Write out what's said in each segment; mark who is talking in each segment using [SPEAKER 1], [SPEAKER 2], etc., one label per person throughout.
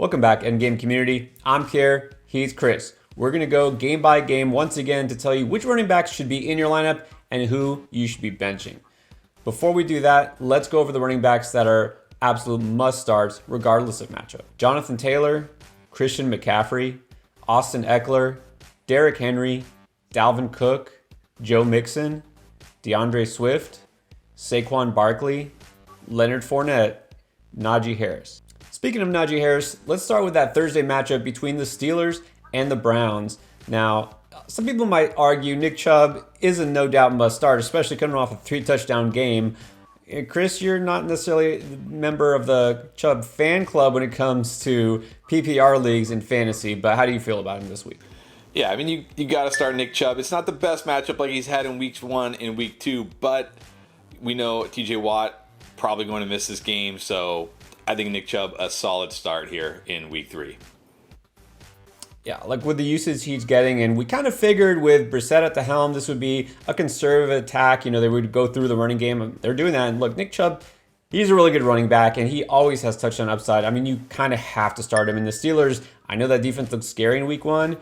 [SPEAKER 1] Welcome back, Endgame community. I'm Kier, he's Chris. We're going to go game by game once again to tell you which running backs should be in your lineup and who you should be benching. Before we do that, let's go over the running backs that are absolute must-starts regardless of matchup. Jonathan Taylor, Christian McCaffrey, Austin Eckler, Derrick Henry, Dalvin Cook, Joe Mixon, DeAndre Swift, Saquon Barkley, Leonard Fournette, Najee Harris. Speaking of Najee Harris, let's start with that Thursday matchup between the Steelers and the Browns. Now, some people might argue Nick Chubb is a no doubt must start, especially coming off a 3-touchdown game. Chris, you're not necessarily a member of the Chubb fan club when it comes to PPR leagues and fantasy, but how do you feel about him this week?
[SPEAKER 2] Yeah, I mean, you got to start Nick Chubb. It's not the best matchup like he's had in weeks 1 and week 2, but we know TJ Watt probably going to miss this game, so I think Nick Chubb a solid start here in week 3.
[SPEAKER 1] Yeah, like with the usage he's getting, and we kind of figured with Brissett at the helm, this would be a conservative attack. You know, they would go through the running game. They're doing that. And look, Nick Chubb, he's a really good running back, and he always has touchdown upside. I mean, you kind of have to start him. And the Steelers, I know that defense looks scary in week 1.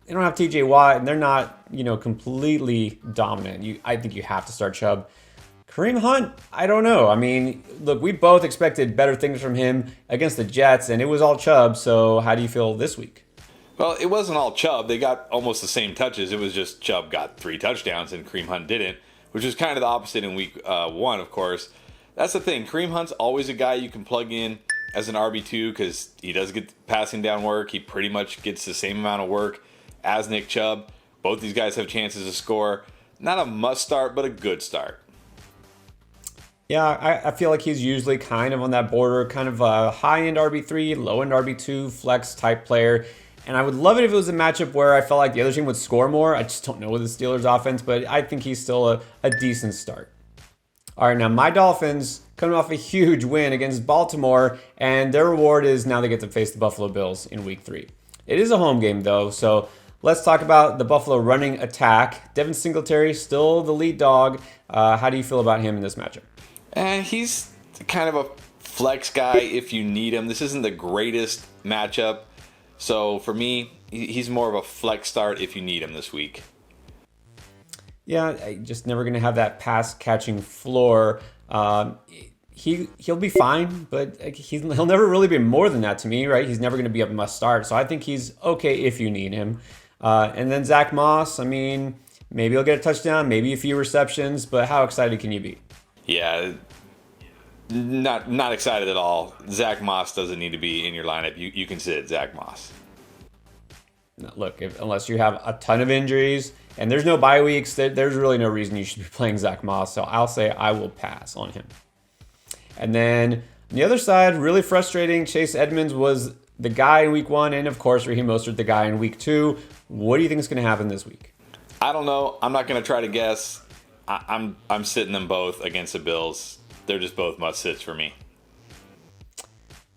[SPEAKER 1] They don't have TJ Watt, and they're not, completely dominant. I think you have to start Chubb. Kareem Hunt, I don't know. I mean, look, we both expected better things from him against the Jets, and it was all Chubb. So how do you feel this week?
[SPEAKER 2] Well, it wasn't all Chubb. They got almost the same touches. It was just Chubb got 3 touchdowns and Kareem Hunt didn't, which was kind of the opposite in week 1, of course. That's the thing. Kareem Hunt's always a guy you can plug in as an RB2 because he does get passing down work. He pretty much gets the same amount of work as Nick Chubb. Both these guys have chances to score. Not a must start, but a good start.
[SPEAKER 1] Yeah, I feel like he's usually kind of on that border, kind of a high-end RB3, low-end RB2, flex type player. And I would love it if it was a matchup where I felt like the other team would score more. I just don't know with the Steelers offense, but I think he's still a decent start. All right, now my Dolphins coming off a huge win against Baltimore, and their reward is now they get to face the Buffalo Bills in week 3. It is a home game though, so let's talk about the Buffalo running attack. Devin Singletary, still the lead dog. How do you feel about him in this matchup?
[SPEAKER 2] He's kind of a flex guy if you need him. This isn't the greatest matchup. So for me, he's more of a flex start if you need him this week.
[SPEAKER 1] Yeah, just never going to have that pass catching floor. He'll be fine, but he'll never really be more than that to me, right? He's never going to be a must start. So I think he's okay if you need him. And then Zach Moss, I mean, maybe he'll get a touchdown, maybe a few receptions, but how excited can you be?
[SPEAKER 2] Yeah, not excited at all. Zach Moss doesn't need to be in your lineup. You can sit Zach Moss.
[SPEAKER 1] Look, unless you have a ton of injuries and there's no bye weeks, there's really no reason you should be playing Zach Moss. So I'll say I will pass on him. And then on the other side, really frustrating. Chase Edmonds was the guy in week 1, and of course Raheem Mostert the guy in week 2. What do you think is going to happen this week?
[SPEAKER 2] I don't know. I'm not going to try to guess. I'm sitting them both against the Bills. They're just both must-sits for me.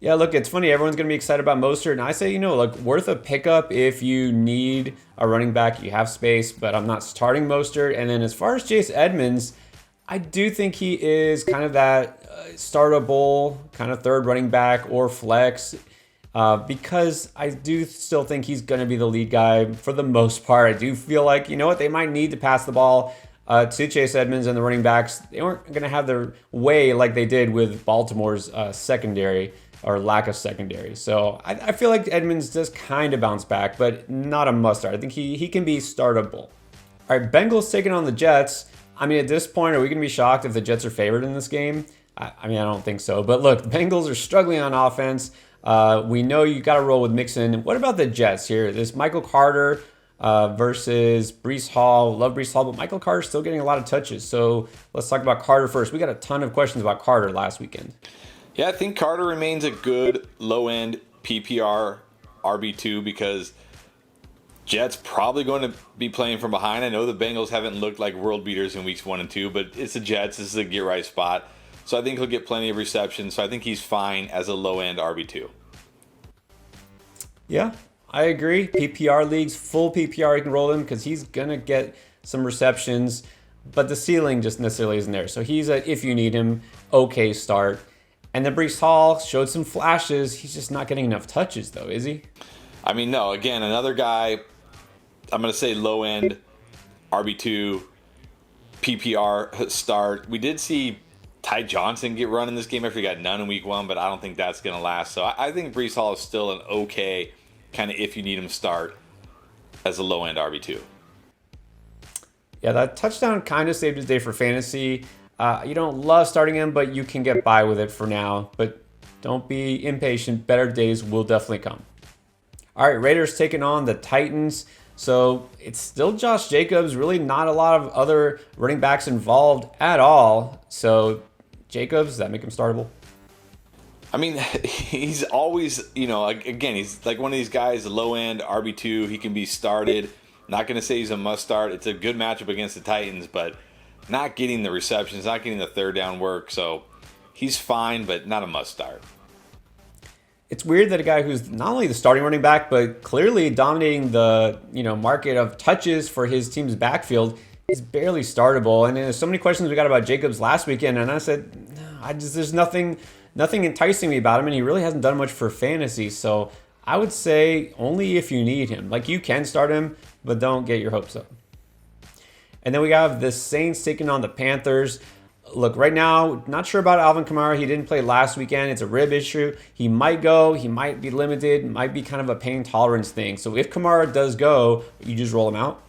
[SPEAKER 1] Yeah, look, it's funny. Everyone's going to be excited about Mostert. And I say, worth a pickup if you need a running back. You have space, but I'm not starting Mostert. And then as far as Chase Edmonds, I do think he is kind of that startable, kind of third running back or flex. Because I do still think he's going to be the lead guy for the most part. I do feel like, they might need to pass the ball to Chase Edmonds, and the running backs, they weren't going to have their way like they did with Baltimore's secondary or lack of secondary. So I feel like Edmonds does kind of bounce back, but not a must-start. I think he can be startable. All right, Bengals taking on the Jets. I mean, at this point, are we going to be shocked if the Jets are favored in this game? I don't think so. But look, the Bengals are struggling on offense. We know you got to roll with Mixon. What about the Jets here? This Michael Carter versus Breece Hall. Love Breece Hall, but Michael Carter's still getting a lot of touches. So let's talk about Carter first. We got a ton of questions about Carter last weekend.
[SPEAKER 2] Yeah, I think Carter remains a good low-end PPR RB2 because Jets probably going to be playing from behind. I know the Bengals haven't looked like world beaters in weeks 1 and 2, but it's the Jets. This is a get-right spot. So I think he'll get plenty of receptions. So I think he's fine as a low-end RB2.
[SPEAKER 1] Yeah, I agree. PPR leagues, full PPR, you can roll him because he's going to get some receptions, but the ceiling just necessarily isn't there. So he's a, if you need him, okay start. And then Brees Hall showed some flashes. He's just not getting enough touches, though, is he?
[SPEAKER 2] I mean, no. Again, another guy. I'm going to say low end RB2 PPR start. We did see Ty Johnson get run in this game after he got none in week 1, but I don't think that's going to last. So I think Brees Hall is still an okay kind of if you need him start as a low end RB2.
[SPEAKER 1] Yeah, that touchdown kind of saved his day for fantasy. You don't love starting him, but you can get by with it for now. But don't be impatient. Better days will definitely come. All right, Raiders taking on the Titans. So it's still Josh Jacobs. Really not a lot of other running backs involved at all. So Jacobs, does that make him startable?
[SPEAKER 2] I mean, he's always, again, he's like one of these guys, low end RB2. He can be started. Not going to say he's a must start. It's a good matchup against the Titans, but not getting the receptions, not getting the third down work. So he's fine, but not a must start.
[SPEAKER 1] It's weird that a guy who's not only the starting running back, but clearly dominating the market of touches for his team's backfield is barely startable. And there's so many questions we got about Jacobs last weekend, and I said, there's nothing enticing me about him, and he really hasn't done much for fantasy. So I would say only if you need him. Like, you can start him, but don't get your hopes up. And then we have the Saints taking on the Panthers. Look, right now, not sure about Alvin Kamara. He didn't play last weekend. It's a rib issue. He might go. He might be limited. It might be kind of a pain tolerance thing. So if Kamara does go, you just roll him out?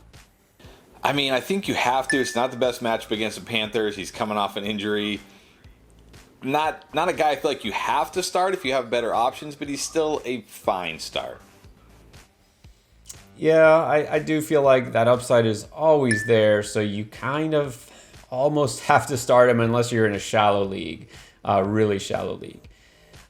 [SPEAKER 2] I mean, I think you have to. It's not the best matchup against the Panthers. He's coming off an injury. Not a guy I feel like you have to start if you have better options, but he's still a fine start.
[SPEAKER 1] Yeah, I do feel like that upside is always there, so you kind of almost have to start him unless you're in a shallow league, really shallow league.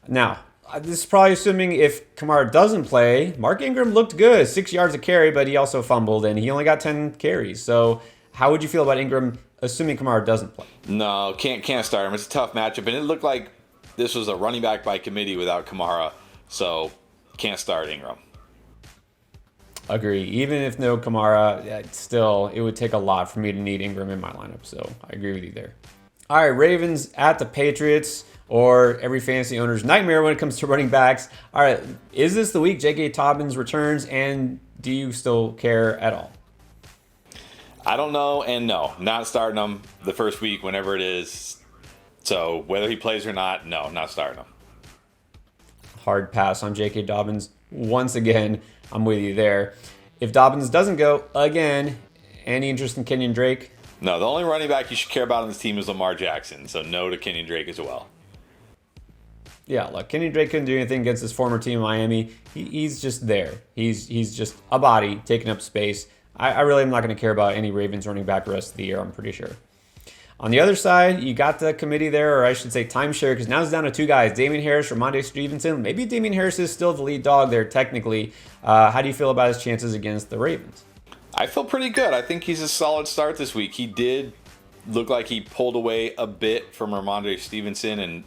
[SPEAKER 1] Now, this is probably assuming if Kamara doesn't play. Mark Ingram looked good, 6 yards a carry, but he also fumbled, and he only got 10 carries. So how would you feel about Ingram, assuming Kamara doesn't play?
[SPEAKER 2] No, can't start him. It's a tough matchup, and it looked like this was a running back by committee without Kamara, so can't start Ingram.
[SPEAKER 1] Agree. Even if no Kamara, still, it would take a lot for me to need Ingram in my lineup. So I agree with you there. All right, Ravens at the Patriots, or every fantasy owner's nightmare when it comes to running backs. All right, is this the week J.K. Dobbins returns, and do you still care at all?
[SPEAKER 2] I don't know, and no, not starting him the first week, whenever it is. So whether he plays or not, no, not starting him.
[SPEAKER 1] Hard pass on J.K. Dobbins once again. I'm with you there. If Dobbins doesn't go, again, any interest in Kenyon Drake?
[SPEAKER 2] No, the only running back you should care about on this team is Lamar Jackson, so no to Kenyon Drake as well.
[SPEAKER 1] Yeah, look, Kenyon Drake couldn't do anything against his former team, Miami. He's just there. He's just a body taking up space. I really am not going to care about any Ravens running back the rest of the year, I'm pretty sure. On the other side, you got the committee there, or I should say timeshare, because now it's down to two guys, Damian Harris or Ramondre Stevenson. Maybe Damian Harris is still the lead dog there technically. How do you feel about his chances against the Ravens?
[SPEAKER 2] I feel pretty good. I think he's a solid start this week. He did look like he pulled away a bit from Ramondre Stevenson, and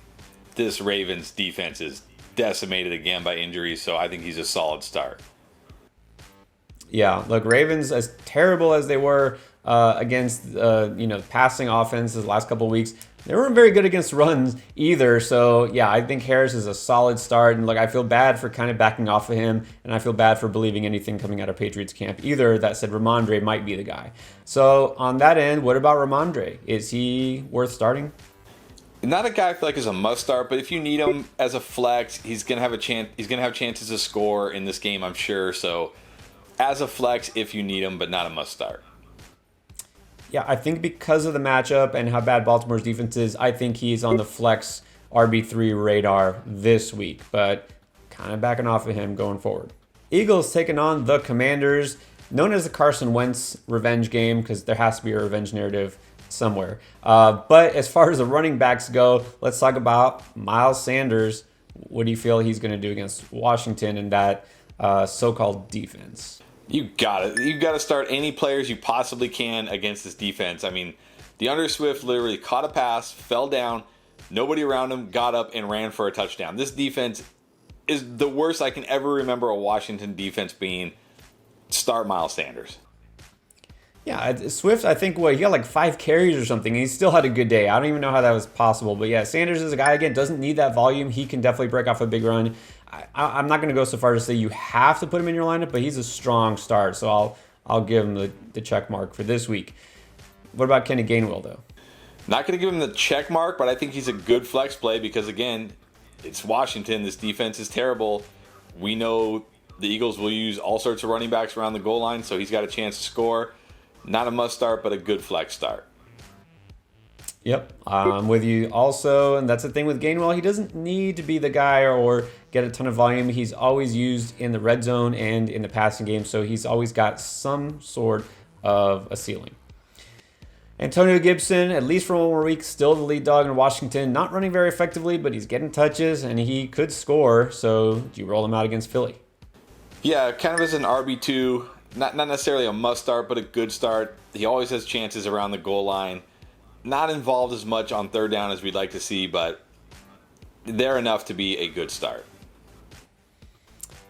[SPEAKER 2] this Ravens defense is decimated again by injuries, so I think he's a solid start.
[SPEAKER 1] Yeah, look, Ravens, as terrible as they were against passing offenses the last couple of weeks, they weren't very good against runs either. So yeah, I think Harris is a solid start, and look, I feel bad for kind of backing off of him, and I feel bad for believing anything coming out of Patriots camp either that said Ramondre might be the guy. So on that end, what about Ramondre? Is he worth starting?
[SPEAKER 2] Not a guy I feel like is a must start, but if you need him as a flex, he's gonna have a chance. He's gonna have chances to score in this game, I'm sure. So as a flex, if you need him, but not a must start.
[SPEAKER 1] Yeah, I think because of the matchup and how bad Baltimore's defense is, I think he's on the flex RB3 radar this week, but kind of backing off of him going forward. Eagles taking on the Commanders, known as the Carson Wentz revenge game, because there has to be a revenge narrative somewhere. But as far as the running backs go, let's talk about Miles Sanders. What do you feel he's going to do against Washington in that so-called defense?
[SPEAKER 2] You got it. You got to start any players you possibly can against this defense. I mean, DeAndre Swift literally caught a pass, fell down, nobody around him got up and ran for a touchdown. This defense is the worst I can ever remember a Washington defense being. Start Miles Sanders.
[SPEAKER 1] Yeah, Swift, I think, he got like 5 carries or something. And he still had a good day. I don't even know how that was possible. But yeah, Sanders is a guy, again, doesn't need that volume. He can definitely break off a big run. I'm not going to go so far to say you have to put him in your lineup, but he's a strong start. So I'll give him the check mark for this week. What about Kenny Gainwell, though?
[SPEAKER 2] Not going to give him the check mark, but I think he's a good flex play because, again, it's Washington. This defense is terrible. We know the Eagles will use all sorts of running backs around the goal line, so he's got a chance to score. Not a must start, but a good flex start.
[SPEAKER 1] Yep, I'm with you also, and that's the thing with Gainwell. He doesn't need to be the guy or get a ton of volume. He's always used in the red zone and in the passing game, so he's always got some sort of a ceiling. Antonio Gibson, at least for one more week, still the lead dog in Washington. Not running very effectively, but he's getting touches, and he could score, so do you roll him out against Philly?
[SPEAKER 2] Yeah, kind of as an RB2. Not necessarily a must start, but a good start. He always has chances around the goal line. Not involved as much on third down as we'd like to see, but they're enough to be a good start.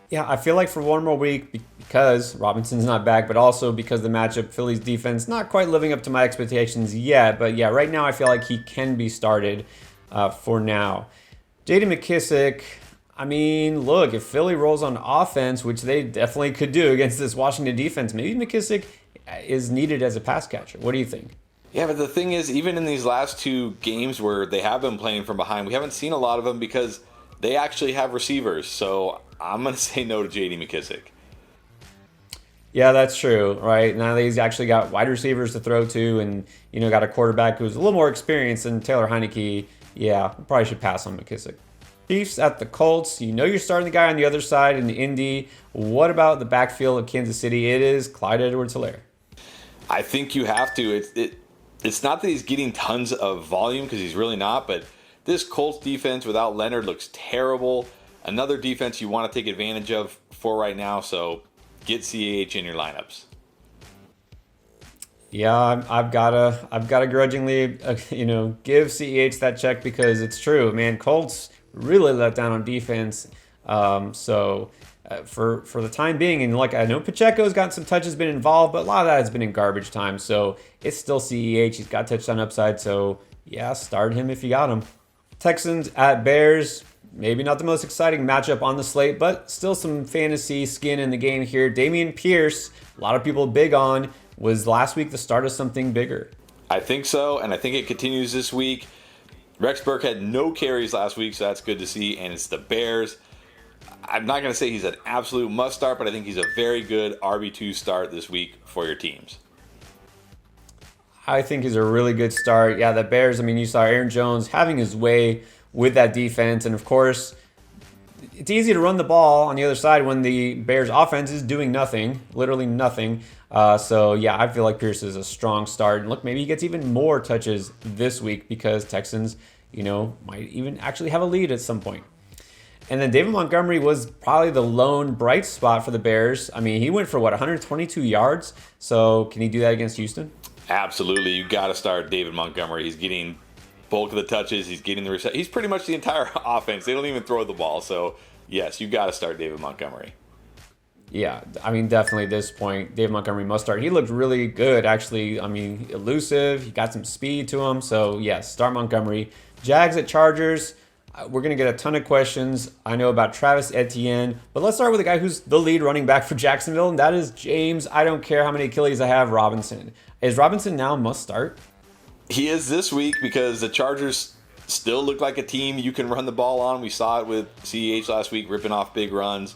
[SPEAKER 1] Yeah, I feel like for one more week, because Robinson's not back, but also because the matchup, Philly's defense, not quite living up to my expectations yet. But yeah, right now I feel like he can be started for now. J.D. McKissic, I mean, look, if Philly rolls on offense, which they definitely could do against this Washington defense, maybe McKissic is needed as a pass catcher. What do you think?
[SPEAKER 2] Yeah, but the thing is, even in these last 2 games where they have been playing from behind, we haven't seen a lot of them because they actually have receivers. So I'm going to say no to J.D. McKissic.
[SPEAKER 1] Yeah, that's true, right? Now that he's actually got wide receivers to throw to and, got a quarterback who's a little more experienced than Taylor Heineke, yeah, probably should pass on McKissic. Chiefs at the Colts. You're starting the guy on the other side in Indy. What about the backfield of Kansas City? It is Clyde Edwards-Helaire.
[SPEAKER 2] I think you have to. It's not that he's getting tons of volume because he's really not, but this Colts defense without Leonard looks terrible. Another defense you want to take advantage of for right now, so get CAH in your lineups.
[SPEAKER 1] Yeah, I've gotta grudgingly, give CEH that check because it's true, man. Colts really let down on defense. For the time being, and like I know Pacheco's got some touches, been involved, but a lot of that has been in garbage time. So it's still CEH. He's got touchdown upside. So yeah, start him if you got him. Texans at Bears. Maybe not the most exciting matchup on the slate, but still some fantasy skin in the game here. Dameon Pierce, a lot of people big on, was last week the start of something bigger.
[SPEAKER 2] I think so, and I think it continues this week. Rex Burke had no carries last week, so that's good to see, and it's the Bears. I'm not going to say he's an absolute must start, but I think he's a very good RB2 start this week for your teams.
[SPEAKER 1] I think he's a really good start. Yeah, the Bears, you saw Aaron Jones having his way with that defense. And of course, it's easy to run the ball on the other side when the Bears offense is doing nothing, literally nothing. So yeah, I feel like Pierce is a strong start. And look, maybe he gets even more touches this week because Texans, might even actually have a lead at some point. And then David Montgomery was probably the lone bright spot for the Bears. He went for 122 yards. So can he do that against Houston?
[SPEAKER 2] Absolutely. You got to start David Montgomery. He's getting bulk of the touches. He's getting the reception. He's pretty much the entire offense. They don't even throw the ball. So yes, you got to start David Montgomery.
[SPEAKER 1] Yeah, definitely at this point, David Montgomery must start. He looked really good, actually. Elusive. He got some speed to him. So yes, start Montgomery. Jags at Chargers. We're going to get a ton of questions, I know, about Travis Etienne. But let's start with the guy who's the lead running back for Jacksonville, and that is James, I don't care how many Achilles I have, Robinson. Is Robinson now must start?
[SPEAKER 2] He is this week because the Chargers still look like a team you can run the ball on. We saw it with CEH last week, ripping off big runs.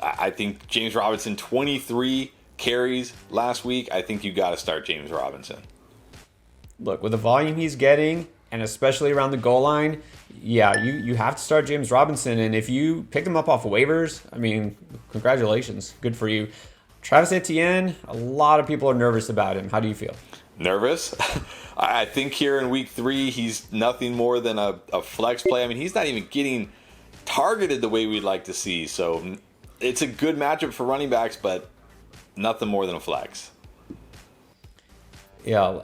[SPEAKER 2] I think James Robinson, 23 carries last week. I think you got to start James Robinson.
[SPEAKER 1] Look, with the volume he's getting, and especially around the goal line, yeah, you have to start James Robinson. And if you picked him up off of waivers, congratulations. Good for you. Travis Etienne, a lot of people are nervous about him. How do you feel?
[SPEAKER 2] Nervous? I think here in week 3, he's nothing more than a flex play. He's not even getting targeted the way we'd like to see. So it's a good matchup for running backs, but nothing more than a flex.
[SPEAKER 1] Yeah,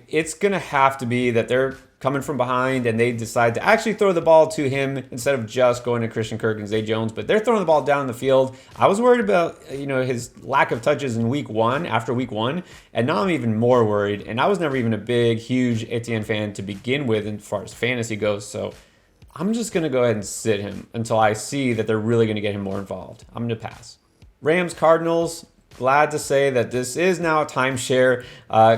[SPEAKER 1] it's going to have to be that they're coming from behind, and they decide to actually throw the ball to him instead of just going to Christian Kirk and Zay Jones. But they're throwing the ball down the field. I was worried about his lack of touches in week 1 after week 1, and now I'm even more worried. And I was never even a big, huge Etienne fan to begin with as far as fantasy goes. So I'm just going to go ahead and sit him until I see that they're really going to get him more involved. I'm going to pass. Rams, Cardinals. Glad to say that this is now a timeshare.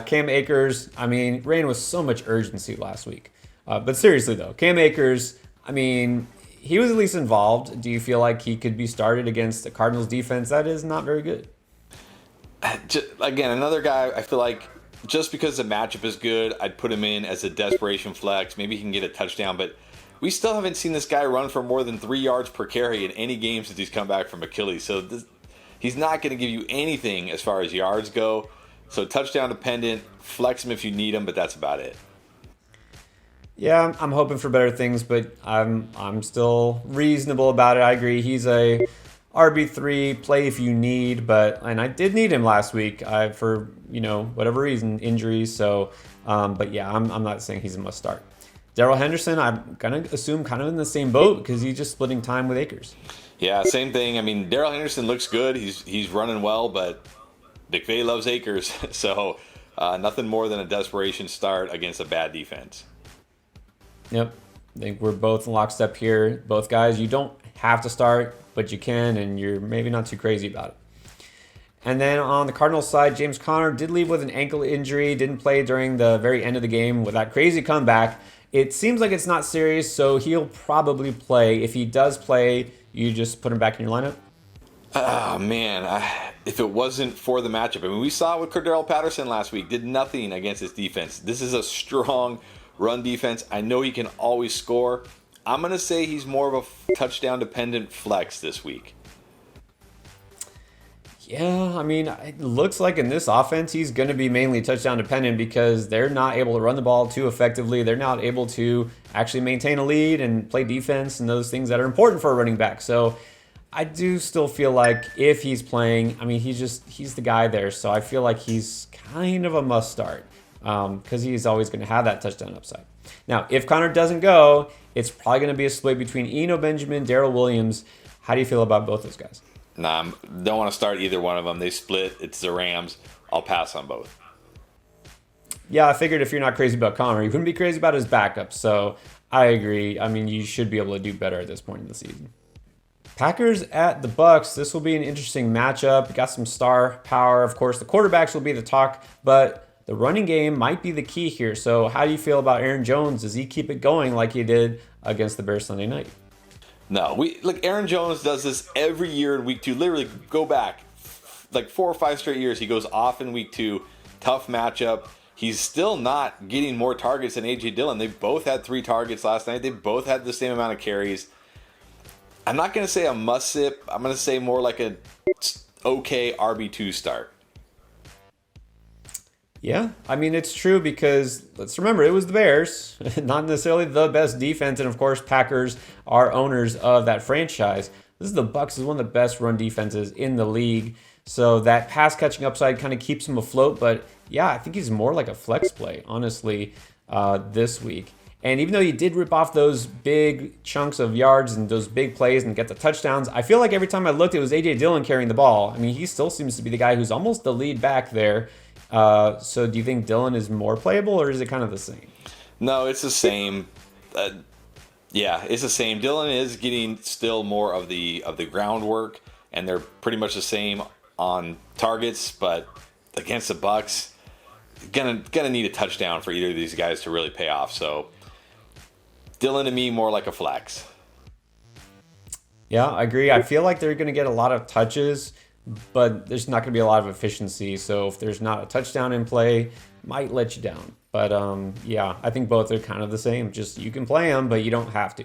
[SPEAKER 1] Cam Akers, ran with so much urgency last week. But seriously, though, Cam Akers, he was at least involved. Do you feel like he could be started against the Cardinals defense that is not very good?
[SPEAKER 2] Again, another guy, I feel like just because the matchup is good, I'd put him in as a desperation flex. Maybe he can get a touchdown, but we still haven't seen this guy run for more than 3 yards per carry in any game since he's come back from Achilles. So he's not going to give you anything as far as yards go. So touchdown dependent, flex him if you need him, but that's about it.
[SPEAKER 1] Yeah, I'm hoping for better things, but I'm still reasonable about it. I agree. He's a RB3 play if you need, and I did need him last week for whatever reason, injuries. So, but yeah, I'm not saying he's a must start. Darrell Henderson, I'm gonna assume kind of in the same boat because he's just splitting time with Akers.
[SPEAKER 2] Yeah, same thing. Darrell Henderson looks good. He's running well, but McVay loves Akers, so nothing more than a desperation start against a bad defense.
[SPEAKER 1] Yep, I think we're both in lockstep here. Both guys, you don't have to start, but you can, and you're maybe not too crazy about it. And then on the Cardinals side, James Conner did leave with an ankle injury, didn't play during the very end of the game with that crazy comeback. It seems like it's not serious, so he'll probably play. If he does play, you just put him back in your lineup?
[SPEAKER 2] Oh, man. If it wasn't for the matchup. We saw it with Cordero Patterson last week. Did nothing against his defense. This is a strong run defense. I know he can always score. I'm going to say he's more of a touchdown-dependent flex this week.
[SPEAKER 1] Yeah, it looks like in this offense, he's going to be mainly touchdown dependent because they're not able to run the ball too effectively. They're not able to actually maintain a lead and play defense and those things that are important for a running back. So I do still feel like if he's playing, he's the guy there. So I feel like he's kind of a must start because he's always going to have that touchdown upside. Now, if Connor doesn't go, it's probably going to be a split between Eno Benjamin, Darrell Williams. How do you feel about both those guys?
[SPEAKER 2] Nah, don't want to start either one of them. They split. It's the Rams. I'll pass on both.
[SPEAKER 1] Yeah, I figured if you're not crazy about Connor, you wouldn't be crazy about his backup. So I agree. You should be able to do better at this point in the season. Packers at the Bucks. This will be an interesting matchup. Got some star power. Of course, the quarterbacks will be the talk, but the running game might be the key here. So how do you feel about Aaron Jones? Does he keep it going like he did against the Bears Sunday night?
[SPEAKER 2] No, Aaron Jones does this every year in week 2. Literally, go back like 4 or 5 straight years. He goes off in week 2. Tough matchup. He's still not getting more targets than A.J. Dillon. They both had 3 targets last night. They both had the same amount of carries. I'm not going to say a must sip. I'm going to say more like a okay RB2 start.
[SPEAKER 1] Yeah, it's true because let's remember it was the Bears, not necessarily the best defense, and of course Packers are owners of that franchise. This is the Bucks is one of the best run defenses in the league, so that pass catching upside kind of keeps him afloat. But yeah, I think he's more like a flex play, honestly, this week. And even though he did rip off those big chunks of yards and those big plays and get the touchdowns, I feel like every time I looked, it was A.J. Dillon carrying the ball. He still seems to be the guy who's almost the lead back there. So do you think Dillon is more playable or is it kind of the same?
[SPEAKER 2] No, it's the same. Yeah, it's the same. Dillon is getting still more of the groundwork, and they're pretty much the same on targets. But against the Bucks, gonna need a touchdown for either of these guys to really pay off. So Dillon to me more like a flex.
[SPEAKER 1] Yeah, I agree. I feel like they're going to get a lot of touches, but there's not going to be a lot of efficiency. So if there's not a touchdown in play, might let you down. But yeah, I think both are kind of the same. Just you can play them, but you don't have to.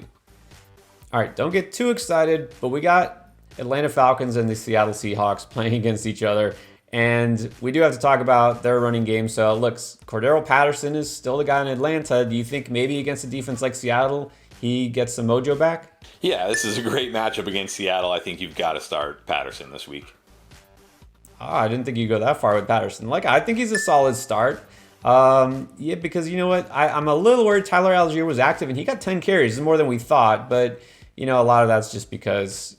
[SPEAKER 1] All right, don't get too excited, but we got Atlanta Falcons and the Seattle Seahawks playing against each other. And we do have to talk about their running game. So, look, Cordero Patterson is still the guy in Atlanta. Do you think maybe against a defense like Seattle, he gets some mojo back?
[SPEAKER 2] Yeah, this is a great matchup against Seattle. I think you've got to start Patterson this week.
[SPEAKER 1] Oh, I didn't think you'd go that far with Patterson. I think he's a solid start. Yeah, because you know what? I'm a little worried Tyler Algier was active and he got 10 carries. It's more than we thought, but a lot of that's just because,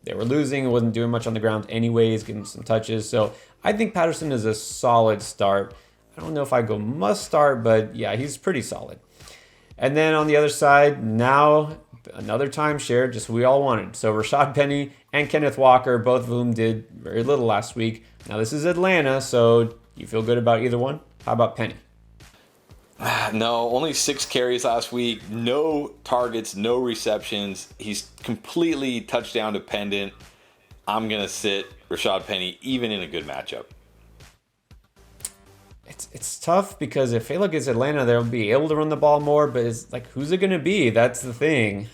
[SPEAKER 1] they were losing and wasn't doing much on the ground anyways, getting some touches. So I think Patterson is a solid start. I don't know if I go must start, but yeah, he's pretty solid. And then on the other side, now another timeshare, just we all wanted. So Rashad Penny and Kenneth Walker, both of whom did very little last week. Now this is Atlanta, so you feel good about either one? How about Penny?
[SPEAKER 2] No, only 6 carries last week. No targets, no receptions. He's completely touchdown dependent. I'm going to sit Rashad Penny even in a good matchup.
[SPEAKER 1] It's tough because if Fela gets Atlanta, they'll be able to run the ball more, but it's like, who's it going to be? That's the thing.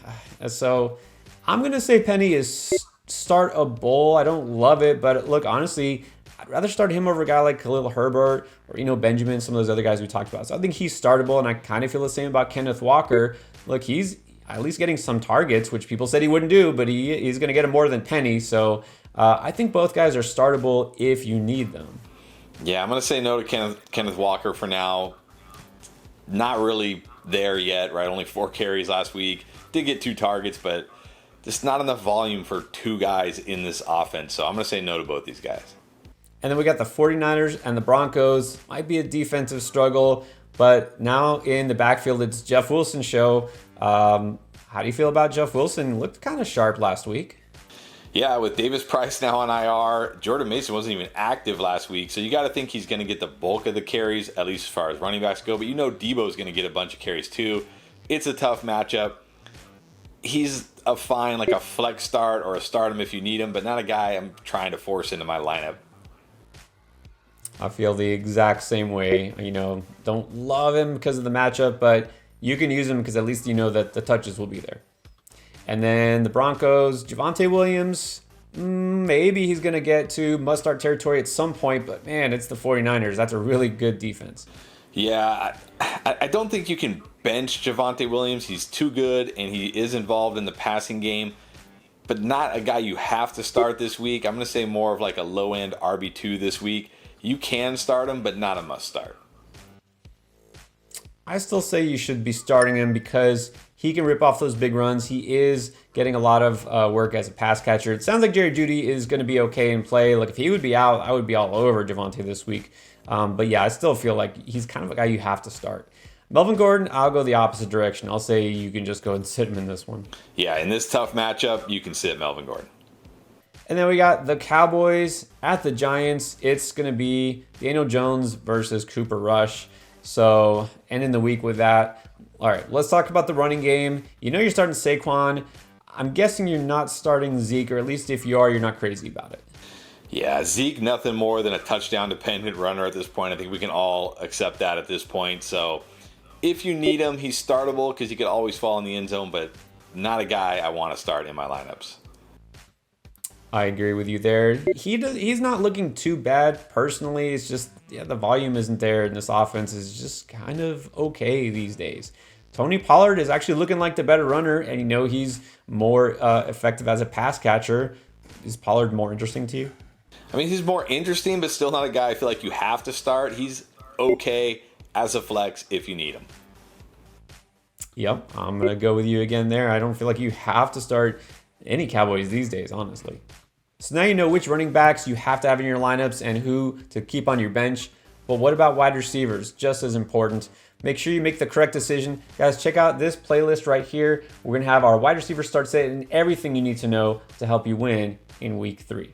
[SPEAKER 1] So I'm going to say Penny is startable. I don't love it, but look, honestly, I'd rather start him over a guy like Khalil Herbert or, Benjamin, some of those other guys we talked about. So I think he's startable, and I kind of feel the same about Kenneth Walker. Look, he's at least getting some targets, which people said he wouldn't do, but he's going to get him more than Penny. So I think both guys are startable if you need them.
[SPEAKER 2] Yeah, I'm going to say no to Kenneth Walker for now. Not really there yet, right? Only 4 carries last week. Did get 2 targets, but just not enough volume for 2 guys in this offense. So I'm going to say no to both these guys.
[SPEAKER 1] And then we got the 49ers and the Broncos. Might be a defensive struggle, but now in the backfield, it's Jeff Wilson's show. How do you feel about Jeff Wilson? Looked kind of sharp last week.
[SPEAKER 2] Yeah, with Davis Price now on IR, Jordan Mason wasn't even active last week, so you got to think he's going to get the bulk of the carries, at least as far as running backs go. But Debo's going to get a bunch of carries too. It's a tough matchup. He's a fine, like a flex start or a start him if you need him, but not a guy I'm trying to force into my lineup.
[SPEAKER 1] I feel the exact same way. Don't love him because of the matchup, but you can use him because at least you know that the touches will be there. And then the Broncos, Javonte Williams, maybe he's going to get to must-start territory at some point, but man, it's the 49ers. That's a really good defense.
[SPEAKER 2] Yeah, I don't think you can bench Javonte Williams. He's too good, and he is involved in the passing game, but not a guy you have to start this week. I'm going to say more of like a low-end RB2 this week. You can start him, but not a must-start.
[SPEAKER 1] I still say you should be starting him because he can rip off those big runs. He is getting a lot of work as a pass catcher. It sounds like Jerry Jeudy is going to be okay in play. Like if he would be out, I would be all over Javonte this week. But yeah, I still feel like he's kind of a guy you have to start. Melvin Gordon, I'll go the opposite direction. I'll say you can just go and sit him in this one.
[SPEAKER 2] Yeah, in this tough matchup, you can sit Melvin Gordon.
[SPEAKER 1] And then we got the Cowboys at the Giants. It's going to be Daniel Jones versus Cooper Rush. So, ending the week with that. All right, let's talk about the running game. You're starting Saquon. I'm guessing you're not starting Zeke, or at least if you are, you're not crazy about it.
[SPEAKER 2] Yeah, Zeke, nothing more than a touchdown-dependent runner at this point. I think we can all accept that at this point. So, if you need him, he's startable because he could always fall in the end zone, but not a guy I want to start in my lineups.
[SPEAKER 1] I agree with you there. He's not looking too bad personally. It's just, the volume isn't there, and this offense is just kind of okay these days. Tony Pollard is actually looking like the better runner, and he's more effective as a pass catcher. Is Pollard more interesting to you?
[SPEAKER 2] I mean, he's more interesting, but still not a guy I feel like you have to start. He's okay as a flex if you need him.
[SPEAKER 1] Yep, I'm going to go with you again there. I don't feel like you have to start any Cowboys these days, honestly. So now you know which running backs you have to have in your lineups and who to keep on your bench. But what about wide receivers? Just as important. Make sure you make the correct decision. Guys, check out this playlist right here. We're going to have our wide receiver start set and everything you need to know to help you win in week 3.